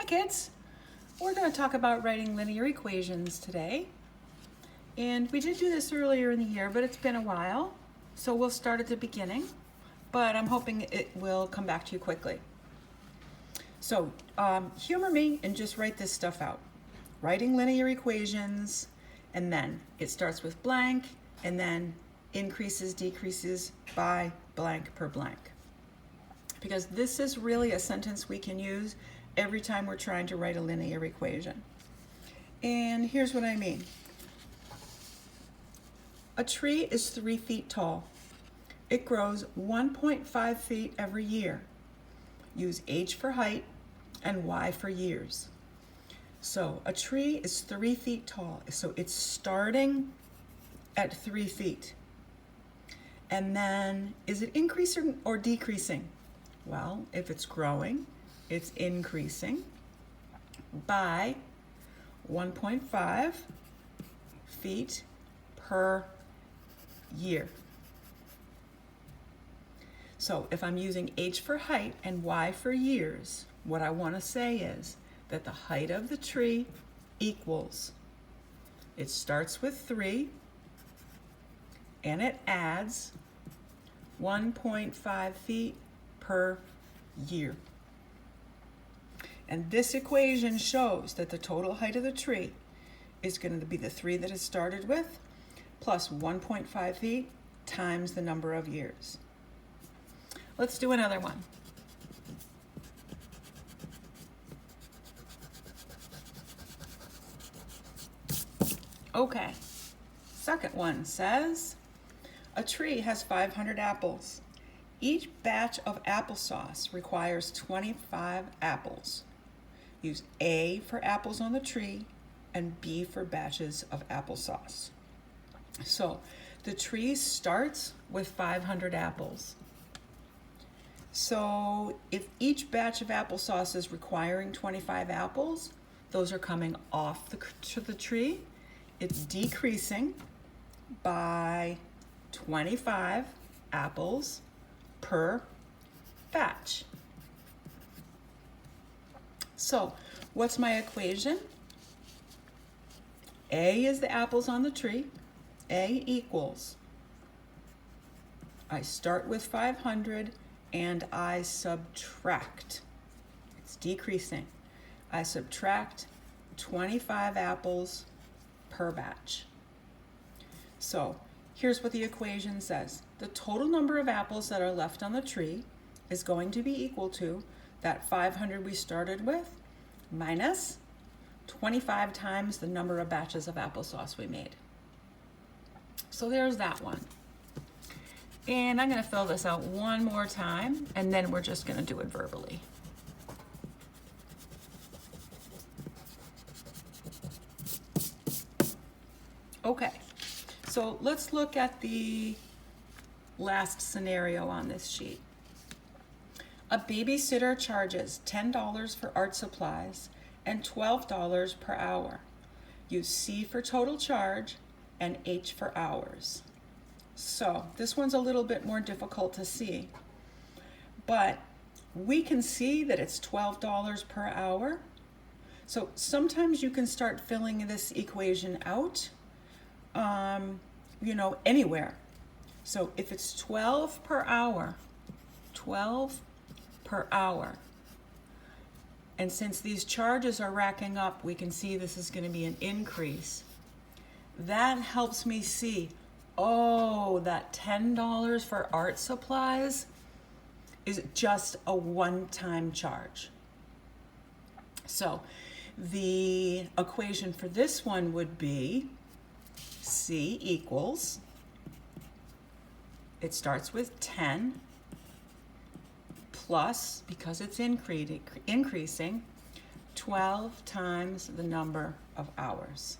kids, we're going to talk about writing linear equations today. And we did do this earlier in the year, but it's been a while. So we'll start at the beginning, but I'm hoping it will come back to you quickly. So humor me and just write this stuff out. Writing linear equations, and then it starts with blank, and then increases, decreases by blank per blank. Because this is really a sentence we can use every time we're trying to write a linear equation. And here's what I mean. A tree is 3 feet tall. It grows 1.5 feet every year. Use H for height and Y for years. So a tree is 3 feet tall. So it's starting at 3 feet. And then is it increasing or decreasing? Well, if it's growing, it's increasing by 1.5 feet per year. So if I'm using H for height and Y for years, what I want to say is that the height of the tree equals, it starts with 3 and it adds 1.5 feet per year. And this equation shows that the total height of the tree is going to be the 3 that it started with plus 1.5 feet times the number of years. Let's do another one. Okay, second one says, a tree has 500 apples. Each batch of applesauce requires 25 apples. Use A for apples on the tree and B for batches of applesauce. So the tree starts with 500 apples. So if each batch of applesauce is requiring 25 apples, those are coming off the tree. It's decreasing by 25 apples per batch. So what's my equation? A is the apples on the tree. A equals, I start with 500 and I subtract. It's decreasing. I subtract 25 apples per batch. So here's what the equation says. The total number of apples that are left on the tree is going to be equal to that 500 we started with minus 25 times the number of batches of applesauce we made. So there's that one. And I'm going to fill this out one more time, and then we're just going to do it verbally. Okay, so let's look at the last scenario on this sheet. A babysitter charges $10 for art supplies and $12 per hour. Use C for total charge and H for hours. So this one's a little bit more difficult to see, but we can see that it's $12 per hour. So sometimes you can start filling this equation out, anywhere. So if it's 12 per hour, and since these charges are racking up, we can see this is going to be an increase. That helps me see, oh, that $10 for art supplies is just a one-time charge. So the equation for this one would be C equals, it starts with 10 plus, because it's increasing, 12 times the number of hours.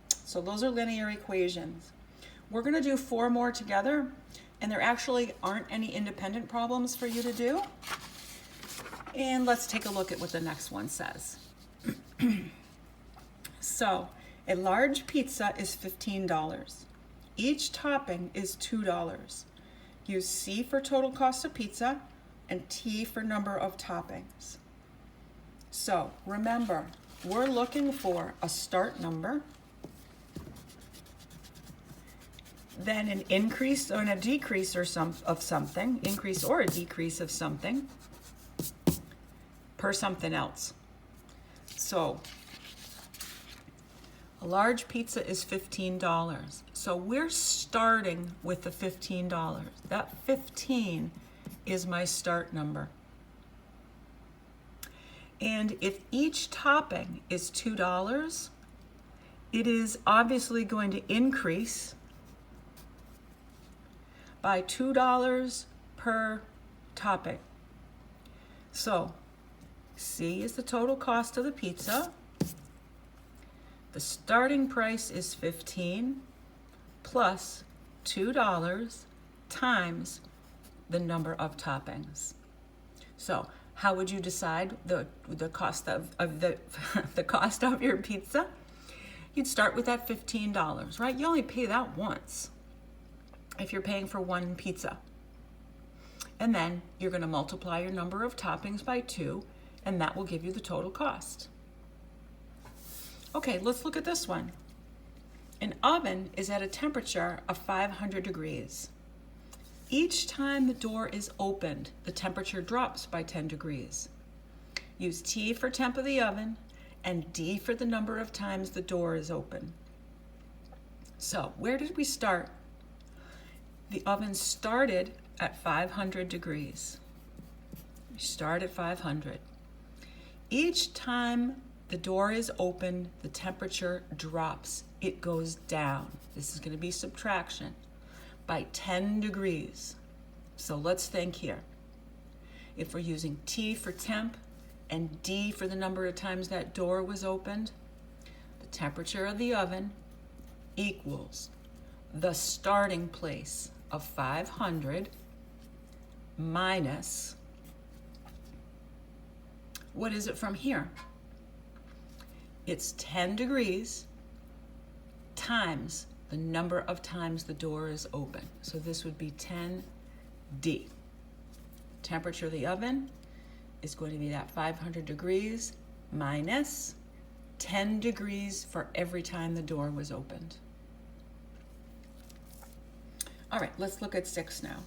So those are linear equations. We're going to do 4 more together, and there actually aren't any independent problems for you to do. And let's take a look at what the next one says. So a large pizza is $15. Each topping is $2. Use C for total cost of pizza and T for number of toppings. So remember, we're looking for a start number, then an increase or a decrease of something, increase or a decrease of something per something else. So a large pizza is $15. So we're starting with the $15. That 15 is my start number. And if each topping is $2, it is obviously going to increase by $2 per topping. So C is the total cost of the pizza. The starting price is 15 plus $2 times the number of toppings. So how would you decide the cost of the cost of your pizza? You'd start with that $15, right? You only pay that once if you're paying for one pizza. And then you're going to multiply your number of toppings by 2, and that will give you the total cost. Okay, let's look at this one. An oven is at a temperature of 500 degrees. Each time the door is opened, the temperature drops by 10 degrees. Use T for temp of the oven and D for the number of times the door is open. So, where did we start? The oven started at 500 degrees. We start at 500. Each time the door is open, the temperature drops. It goes down. This is going to be subtraction by 10 degrees. So let's think here. If we're using T for temp and D for the number of times that door was opened, the temperature of the oven equals the starting place of 500 minus, what is it from here? It's 10 degrees times the number of times the door is open. So this would be 10D. Temperature of the oven is going to be that 500 degrees minus 10 degrees for every time the door was opened. All right, let's look at 6 now.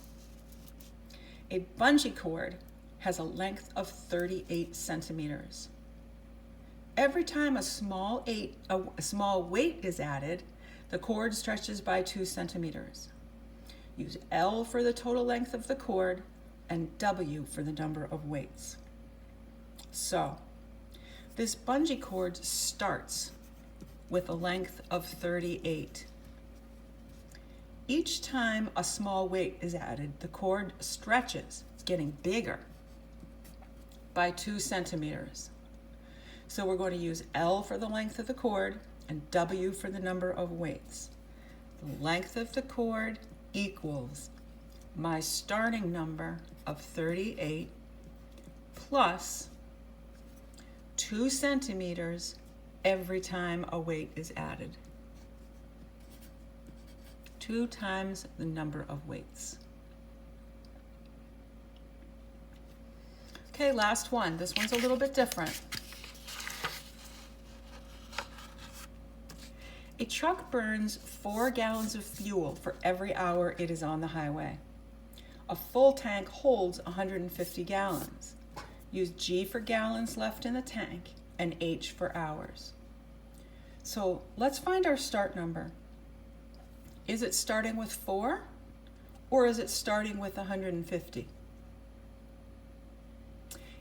A bungee cord has a length of 38 centimeters. Every time a small weight is added, the cord stretches by 2 centimeters. Use L for the total length of the cord and W for the number of weights. So, this bungee cord starts with a length of 38. Each time a small weight is added, the cord stretches, it's getting bigger, by 2 centimeters. So we're going to use L for the length of the cord and W for the number of weights. The length of the cord equals my starting number of 38 plus 2 centimeters every time a weight is added. 2 times the number of weights. Okay, last one. This one's a little bit different. A truck burns 4 gallons of fuel for every hour it is on the highway. A full tank holds 150 gallons. Use G for gallons left in the tank and H for hours. So let's find our start number. Is it starting with 4 or is it starting with 150?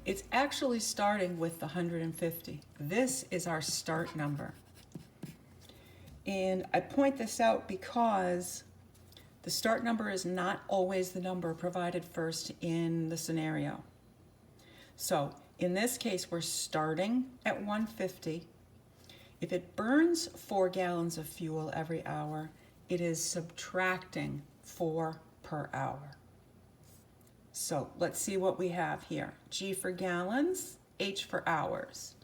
It's actually starting with the 150. This is our start number. And I point this out because the start number is not always the number provided first in the scenario. So in this case, we're starting at 150. If it burns 4 gallons of fuel every hour, it is subtracting 4 per hour. So let's see what we have here. G for gallons, H for hours.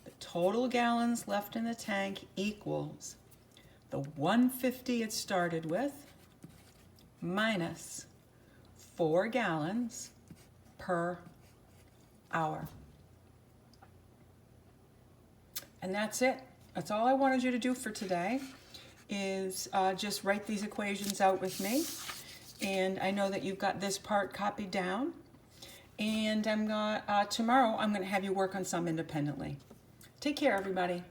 The total gallons left in the tank equals the 150 it started with minus 4 gallons per hour. And that's it. That's all I wanted you to do for today, is just write these equations out with me. And I know that you've got this part copied down. And tomorrow I'm going to have you work on some independently. Take care, everybody.